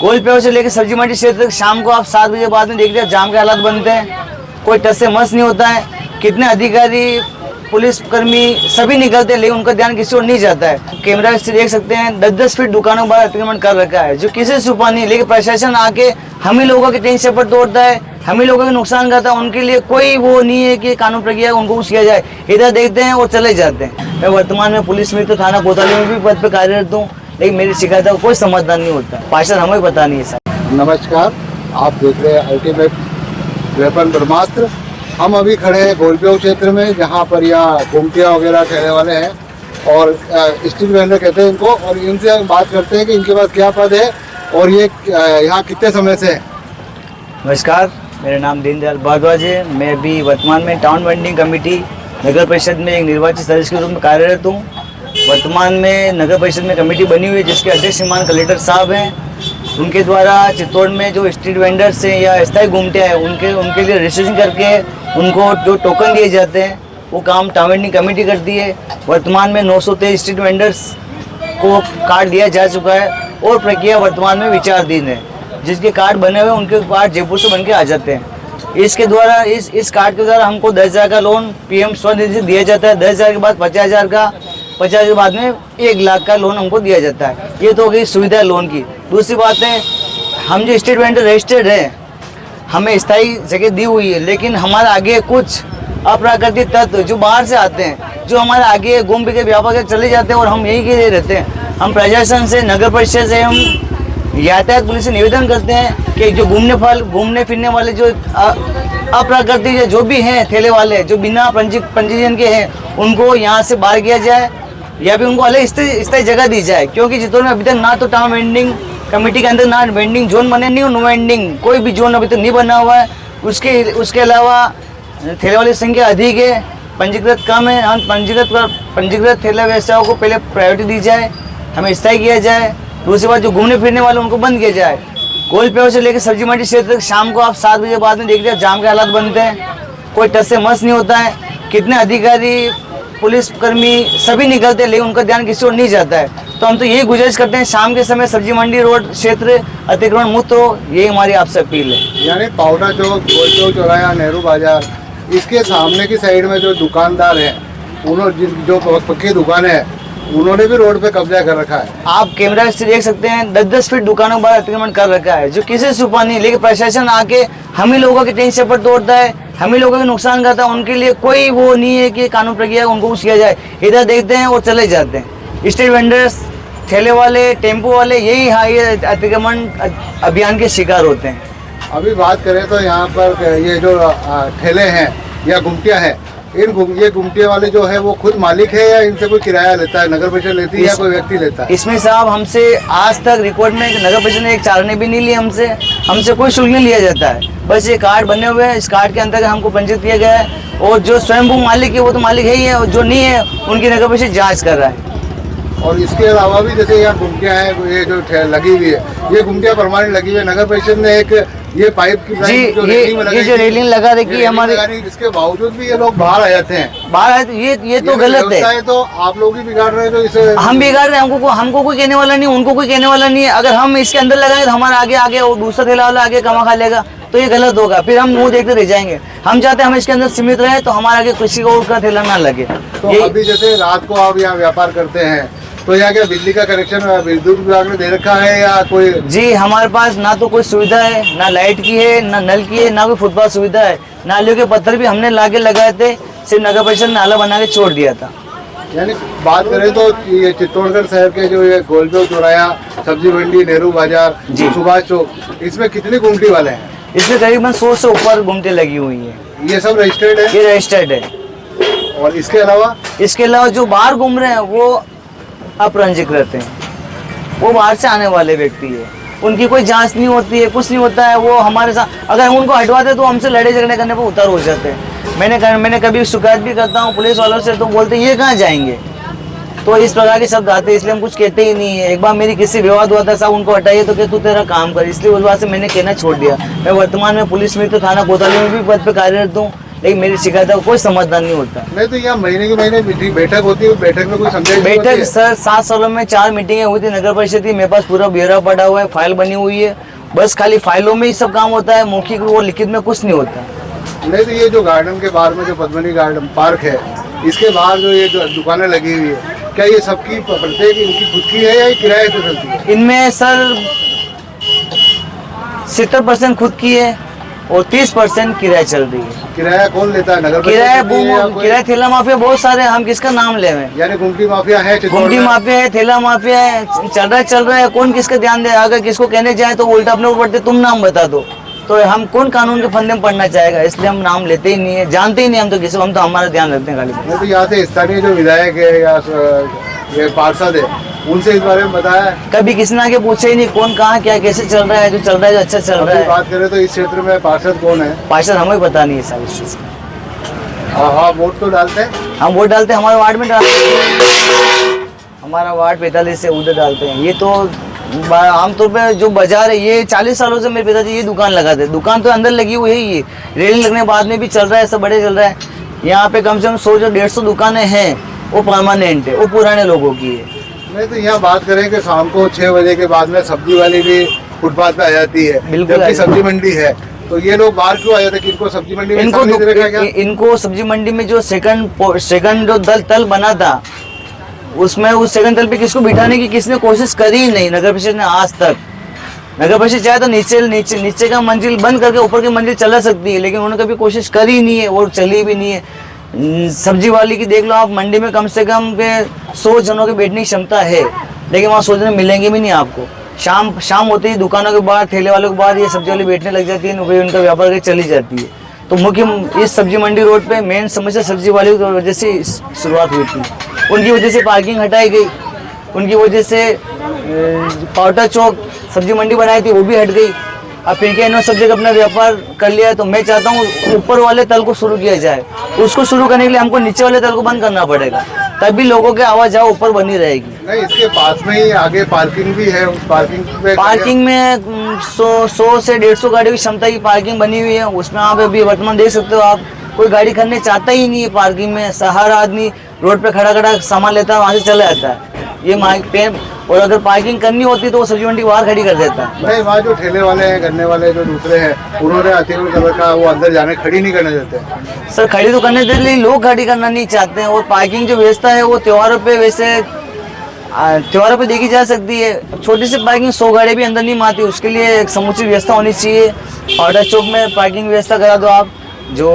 गोलपेड़ से लेकर सब्जी मंडी क्षेत्र तक शाम को आप 7 बजे बाद में देखते हैं जाम के हालात बनते हैं। कोई टस से मस नहीं होता है। कितने अधिकारी पुलिस कर्मी सभी निकलते हैं, लेकिन उनका ध्यान किसी और नहीं जाता है। कैमरा से देख सकते हैं 10-10 फीट दुकानों पर अतिक्रमण कर रखा है, जो किसी से छुपा नहीं। लेकिन प्रशासन आके हम ही लोगों के टेंट सेपर तोड़ता है, हम ही लोगों के नुकसान करता है। उनके लिए कोई वो नहीं है कि कानून प्रक्रिया उनको कुछ किया जाए। इधर देखते हैं और चले जाते हैं। मैं वर्तमान में पुलिस मित्र थाना कोतवाली में भी पद पर कार्यरत हूँ, लेकिन मेरी शिकायत का कोई समाधान नहीं होता। पार्षद हमें पता नहीं है सर। नमस्कार, आप देख रहे हैं अल्टीमेट वेपन ब्रह्मास्त्र। हम अभी खड़े हैं गोलपेड़ क्षेत्र में, जहाँ पर यहाँ गुमटिया वगैरह ठहरे वाले हैं और स्ट्रीट वेंडर कहते हैं इनको। और इनसे हम बात करते हैं कि इनके पास क्या पद है और ये यहाँ कितने समय से है। नमस्कार, मेरा नाम दीनदयाल भारद्वाज है। मैं अभी वर्तमान में टाउन वेंडिंग कमेटी नगर परिषद में एक निर्वाचित सदस्य के रूप में कार्यरत हूँ। वर्तमान में नगर परिषद में कमेटी बनी हुई है, जिसके अध्यक्ष श्रीमान कलेक्टर साहब हैं। उनके द्वारा चित्तौड़ में जो स्ट्रीट वेंडर्स हैं या स्थायी घूमते हैं, उनके लिए रजिस्ट्रेशन करके उनको जो टोकन दिए जाते हैं वो काम टाउन वेंडिंग कमेटी करती है। वर्तमान में 923 स्ट्रीट वेंडर्स को कार्ड दिया जा चुका है और प्रक्रिया वर्तमान में विचाराधीन है। जिसके कार्ड बने हुए उनके कार्ड जयपुर से बन के आ जाते हैं। इसके द्वारा इस कार्ड के द्वारा हमको 10,000 का लोन PM स्वनिधि से दिया जाता है। 10,000 के बाद 50,000 का, 50 के बाद में 1 लाख का लोन हमको दिया जाता है। ये तो हो गई सुविधा लोन की। दूसरी बात है, हम जो स्ट्रीट वेंडर रजिस्टर्ड है, हमें स्थायी जगह दी हुई है, लेकिन हमारे आगे कुछ अप्राकृतिक तत्व जो बाहर से आते हैं, जो हमारे आगे घूम के व्यापार के चले जाते हैं और हम यहीं के रहते हैं। हम प्रशासन से, नगर परिषद से, हम यातायात पुलिस से निवेदन करते हैं कि जो घूमने फिरने वाले जो अप्राकृतिक जो भी हैं ठेले वाले, जो बिना पंजीयन के हैं, उनको यहाँ से बाहर किया जाए या फिर उनको अलग स्थायी जगह दी जाए। क्योंकि चित्तौड़ में अभी तक ना तो टाउन वेंडिंग कमेटी के अंदर ना वेंडिंग जोन बने, नहीं नो वेंडिंग कोई भी जोन अभी तक नहीं बना हुआ है। उसके अलावा ठेले वाली संख्या अधिक है, पंजीकृत कम है। हम पंजीकृत ठेला व्यवसायों को पहले प्रायोरिटी दी जाए, हमें स्थायी किया जाए। दूसरी बात, जो घूमने फिरने वाले उनको बंद किया जाए। गोलपेड़ से लेकर सब्जी मंडी क्षेत्र तक शाम को आप 7 बजे बाद में देखते हैं जाम के हालात बनते हैं। कोई टस से मस नहीं होता है। कितने अधिकारी पुलिस कर्मी सभी निकलते हैं, लेकिन उनका ध्यान किसी और नहीं जाता है। तो हम तो यही गुजारिश करते हैं, शाम के समय सब्जी मंडी रोड क्षेत्र अतिक्रमण मुक्त हो, यही हमारी आपसे अपील है। यानी पावटा चौक, गोलपेड़ चौराहा, नेहरू बाजार, इसके सामने की साइड में जो दुकानदार हैं, उन्होंने जो पक्की दुकान है, उन्होंने भी रोड पे कब्जा कर रखा है। आप कैमरा से देख सकते हैं 10-10 फीट दुकानों पर अतिक्रमण कर रखा है, जो किसी से छुपा नहीं। लेकिन प्रशासन आके हम ही लोगों के टेंट सेपर तोड़ता है, हम ही लोगों के नुकसान करता है। उनके लिए कोई वो नहीं है कि कानून प्रक्रिया उनको कुछ किया जाए। इधर देखते हैं और चले जाते हैं। स्ट्रीट वेंडर्स, ठेले वाले, टेम्पो वाले, यही अतिक्रमण अभियान के शिकार होते हैं। अभी बात करें तो यहाँ पर ये जो ठेले हैं या गुमटिया है, ये गुमटिया वाले जो है वो खुद मालिक है या इनसे कोई किराया लेता है, नगर परिषद लेती है या कोई व्यक्ति लेता है? इसमें साहब हमसे आज तक रिकॉर्ड में नगर परिषद ने एक चालान भी नहीं ली। हमसे कोई शुल्क नहीं लिया जाता है। बस ये कार्ड बने हुए हैं, इस कार्ड के अंतर्गत हमको पंजीकृत किया गया है। और जो स्वयंभू मालिक है वो तो मालिक है ही है, और जो नहीं है उनकी नगर परिषद जाँच कर रहा है। और इसके अलावा भी जैसे यहाँ गुमटिया है, ये जो लगी हुई है, ये गुमटिया परमानेंट लगी हुई है। नगर परिषद ने एक ये पाइप की जी, ये जो रेलिंग लगा रखी है हमारी, इसके बावजूद भी ये लोग बाहर आ जाते हैं। बाहर ये तो गलत है। तो आप लोग ही बिगाड़ रहे हैं, तो इसे हम बिगाड़ रहे हैं। हमको कोई कहने वाला नहीं, उनको कोई कहने वाला नहीं है। अगर हम इसके अंदर लगाएंगे तो हमारा आगे और दूसरा ठेला वाला आगे कमा खा लेगा, तो ये गलत होगा। फिर हम मुंह देखते रह जाएंगे। हम चाहते हैं हम इसके अंदर सीमित रहे, तो हमारे आगे किसी को का ठेला ना लगे। तो अभी जैसे रात को आप यहाँ व्यापार करते हैं, तो यहाँ क्या बिजली का कनेक्शन विद्युत विभाग ने दे रखा है या कोई? जी, हमारे पास ना तो कोई सुविधा है, ना लाइट की है, ना नल की है, ना कोई फुटपाथ सुविधा है। नालियों के पत्थर भी हमने लाके लगाए थे, सिर्फ नगर परिषद ने नाला बना के छोड़ दिया था। यानी बात करें तो ये चित्तौड़गढ़ शहर के जो ये गोलपेड़ चौराहा, सब्जी मंडी, नेहरू बाजार, सुभाष चौक, इसमें कितने गुमटी वाले हैं? इसमें करीबन 100 से ऊपर गुमटी लगी हुई है। ये सब रजिस्टर्ड है? ये रजिस्टर्ड है। और इसके अलावा जो बाहर घूम रहे हैं वो अपरंजीकृत हैं, वो बाहर से आने वाले व्यक्ति है। उनकी कोई जांच नहीं होती है, कुछ नहीं होता है। वो हमारे साथ अगर हम उनको हटवाते तो हमसे लड़ाई झगड़े करने पर उतर हो जाते हैं। मैंने कभी शिकायत भी करता हूँ पुलिस वालों से, तो बोलते हैं ये कहाँ जाएंगे। तो इस प्रकार के शब्द आते हैं, इसलिए हम कुछ कहते ही नहीं है। एक बार मेरी किसी विवाद हुआ था, साहब उनको हटाइए, तो क्या तू तेरा काम कर, इसलिए उस बात से मैंने कहना छोड़ दिया। मैं वर्तमान में पुलिस मित्र थाना कोतवाली में भी पद पर कार्यरत हूँ, लेकिन मेरी शिकायत का कोई समाधान नहीं होता। नहीं तो यहाँ महीने के महीने बैठक होती है, बैठक में कोई समझाइश नहीं होती बैठक है? सर 7 सालों में 4 मीटिंगें हुई थी नगर परिषद की, मेरे पास पूरा ब्यौरा पड़ा हुआ है, फाइल बनी हुई है, बस खाली फाइलों में ही सब काम होता है, मौखिक वो लिखित में कुछ नहीं होता। नहीं तो ये जो गार्डन के बाहर में जो पद्मनी गार्डन पार्क है, इसके बाहर जो ये जो दुकानें लगी हुई है, क्या ये सबकी प्रत्येक इनकी खुद की है या ये किराए से चलती है? इनमें सर 70% खुद की है और 30% किराया चल रही है। किराया कौन लेता है? नगर परिषद किराया देती है या कोई? किराया ठेला माफिया बहुत सारे हैं, हम किसका नाम ले रहे हैं? यानी गुमटी माफिया है चित्तौड़ गुमटी में? माफिया है, ठेला माफिया है, चल रहा है, कौन किसका ध्यान दे? अगर किसको कहने जाए तो वो उल्टा अपने ऊपर पड़ते, तुम नाम बता दो, तो हम कौन कानून के फंदे में पढ़ना चाहेगा? इसलिए हम नाम लेते ही नहीं है, जानते ही नहीं हम तो किसी को, हम तो हमारा ध्यान रखते हैं खाली। नहीं तो यहाँ से स्थानीय जो विधायक है या ये पार्षद है, उनसे इस बारे में बताया है? कभी किसी ने आके पूछे ही नहीं कौन कहाँ क्या कैसे चल रहा है, जो चल रहा है जो अच्छा चल रहा अभी है। बात करें तो इस क्षेत्र में पार्षद कौन है? पार्षद हमें पता नहीं है सारी चीज का। हाँ, वोट तो डालते हैं। हम वोट डालते हैं, हमारे वार्ड में डालते हैं, हमारा वार्ड 45 से उधर डालते हैं। ये तो आमतौर पे जो बाजार है, ये 40 सालों से मेरे पिताजी ये दुकान लगाते हैं, दुकान तो अंदर लगी हुई है, ये रेलिंग लगने के बाद में भी चल रहा है, सब बड़े चल रहा है। यहाँ पे कम से कम 100 से 150 दुकानें हैं, वो परमानेंट है, वो पुराने लोगों की है। नहीं तो यहाँ बात करें कि शाम को 6 बजे के बाद में सब्जी वाली भी फुटपाथ पे आ जाती है, बिल्कुल जबकि आ जाती सब्जी मंडी है, तो ये लोग बाहर क्यों आ जाते हैं? कि इनको सब्जी मंडी में इनको स्थान नहीं दे रखा क्या? इनको सब्जी मंडी में जो सेकंड जो तल बना था, उसमें उस सेकंड तल पे किसको बिठाने की किसने कोशिश करी ही नहीं नगर परिषद ने आज तक। नगर परिषद चाहे तो नीचे का मंजिल बंद करके ऊपर की मंजिल चला सकती है, लेकिन उन्होंने कभी कोशिश करी नहीं है और चली भी नहीं है। सब्जी वाली की देख लो आप, मंडी में कम से कम के 100 जनों की बैठने की क्षमता है, लेकिन वहाँ 100 जन मिलेंगे भी नहीं आपको। शाम होते ही दुकानों के बाहर, ठेले वालों के बाहर ये सब्जी वाली बैठने लग जाती है, वही उनका व्यापार करके चली जाती है। तो मुख्य इस सब्जी मंडी रोड पे मेन समस्या सब्जी वाली की वजह से शुरुआत हुई थी। उनकी वजह से पार्किंग हटाई गई, उनकी वजह से पाउटा चौक सब्जी मंडी बनाई थी, वो भी हट गई। अब फिर के इन्होंने सब जगह अपना व्यापार कर लिया है, तो मैं चाहता हूँ ऊपर वाले तल को शुरू किया जाए। उसको शुरू करने के लिए हमको नीचे वाले तल को बंद करना पड़ेगा, तभी लोगों की आवाज जाओ ऊपर बनी रहेगी। नहीं, इसके पास में ही आगे पार्किंग भी है, उस पार्किंग में 100 से 150 गाड़ी की क्षमता की पार्किंग बनी हुई है, उसमें आप अभी वर्तमान देख सकते हो आप, कोई गाड़ी खड़ने चाहता ही नहीं है पार्किंग में। हर आदमी रोड पे खड़ा सामान लेता है, वहाँ से चला जाता है ये माइक पे। और अगर पार्किंग करनी होती तो वो सब्जी मंडी बाहर खड़ी कर देता है। नहीं, वहाँ जो ठेले वाले हैं, गन्ने वाले जो दूसरे हैं, उन्होंने अतिक्रमण कर रखा, वो अंदर जाने खड़ी नहीं करने देते। सर खड़ी तो करने देते, लेकिन लोग खड़ी करना नहीं चाहते हैं। और पार्किंग जो व्यवस्था है वो त्योहारों पे वैसे त्योहारों पे देखी जा सकती है। छोटी सी पार्किंग 100 गाड़ी भी अंदर नहीं मारती, उसके लिए एक समुचित व्यवस्था होनी चाहिए। पाउडा चौक में पार्किंग व्यवस्था करा दो आप, जो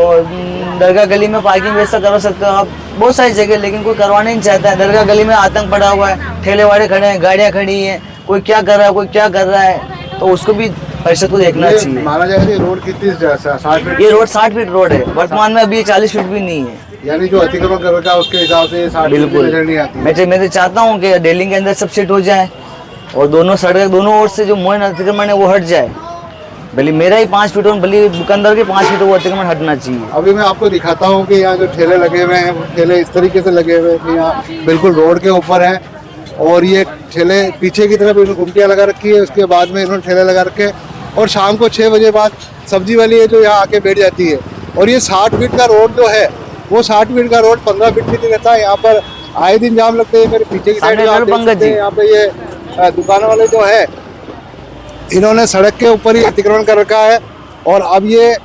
दरगाह गली में पार्किंग व्यवस्था करवा सकते हो आप, बहुत सारी जगह, लेकिन कोई करवाना नहीं चाहता है। दरगाह गली में आतंक पड़ा हुआ है, ठेले वाले खड़े हैं, गाड़ियाँ खड़ी हैं, कोई क्या कर रहा है कोई क्या कर रहा है, तो उसको भी परिषद को देखना चाहिए। माना जाए कि रोड कितनी 60 फीट? ये रोड 60 फीट रोड है वर्तमान में, अभी 40 फीट भी नहीं है। यानी जो अतिक्रमण कर रखा है उसके हिसाब से 60 फीट बिल्कुल नजर नहीं आती। मैं तो चाहता हूँ कि डेलिंग के अंदर सब सेट हो जाए और दोनों सड़क दोनों ओर से जो मोहन अतिक्रमण है वो हट जाए। भले मेरा ही 5 फीट और भले दुकानदार के 5 फीट वो अतिक्रमण हटना चाहिए। अभी मैं आपको दिखाता हूँ कि यहाँ जो ठेले लगे हुए हैं, वो ठेले इस तरीके से लगे हुए हैं कि यहाँ बिल्कुल रोड के ऊपर है, और ये ठेले पीछे की तरफ इन्होंने गुमटियाँ लगा रखी है, उसके बाद में इन्होंने ठेले लगा रखे, और शाम को 6 बजे बाद सब्जी वाली है जो यहाँ आके बैठ जाती है। और ये 60 फीट का रोड जो है, वो 60 फीट का रोड 15 फीट भी नहीं रहता है। यहाँ पर आए दिन जाम लगते हैं। मेरे पीछे की साइड यहाँ पे ये दुकान वाले जो है, इन्होंने सड़क के ऊपर ही अतिक्रमण कर रखा है, और अब ये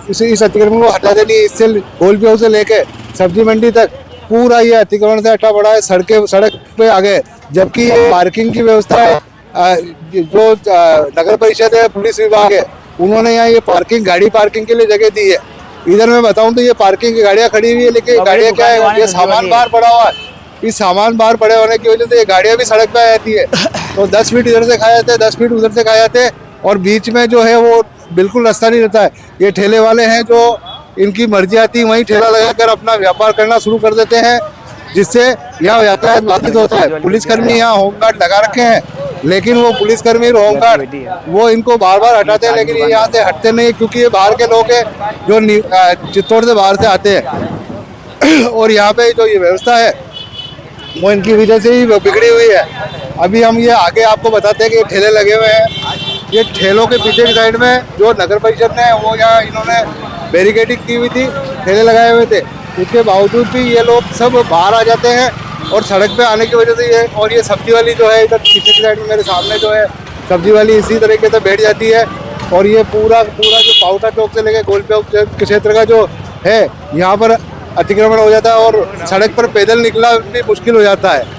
इस अतिक्रमण को हटा देनी, इससे गोलपियों से लेके सब्जी मंडी तक पूरा ये अतिक्रमण से हटा पड़ा है, सड़क पे आ गए। जबकि ये पार्किंग की व्यवस्था है, जो नगर परिषद है, पुलिस विभाग है, उन्होंने यहाँ ये गाड़ी पार्किंग के लिए जगह दी है। इधर मैं बताऊं तो ये पार्किंग की गाड़ियाँ खड़ी हुई है, लेकिन गाड़ियाँ क्या है, ये सामान बाहर पड़ा हुआ है। इस सामान बाहर पड़े होने की वजह से ये गाड़ियाँ भी सड़क पे आ जाती है, तो 10 फीट इधर से खा जाते हैं, 10 फीट उधर से खा जाते हैं, और बीच में जो है वो बिल्कुल रास्ता नहीं रहता है। ये ठेले वाले हैं जो इनकी मर्जी आती है वहीं ठेला लगाकर अपना व्यापार करना शुरू कर देते हैं, जिससे यहाँ यातायात बाधित होता है। पुलिसकर्मी यहाँ होमगार्ड लगा रखे हैं, लेकिन वो पुलिसकर्मी और होमगार्ड वो इनको बार बार हटाते हैं, लेकिन ये यहाँ से हटते नहीं, क्योंकि ये बाहर के लोग हैं जो चित्तौड़ से बाहर से आते हैं, और यहाँ पे जो ये व्यवस्था है वो इनकी वजह से ही बिगड़ी हुई है। अभी हम ये आगे आपको बताते हैं कि ये ठेले लगे हुए हैं। ये ठेलों के पीछे की साइड में जो नगर परिषद ने वो यहाँ इन्होंने बैरिकेडिंग की हुई थी, ठेले लगाए हुए थे, उसके बावजूद भी ये लोग सब बाहर आ जाते हैं और सड़क पे आने की वजह से ये, और ये सब्जी वाली जो है इधर पीछे की साइड में मेरे सामने जो है सब्जी वाली इसी तरीके से बैठ जाती है। और ये पूरा पूरा जो पाउटा चौक से लेके गोलपिया के क्षेत्र का जो है यहाँ पर अतिक्रमण हो जाता है और सड़क पर पैदल निकलना भी मुश्किल हो जाता है।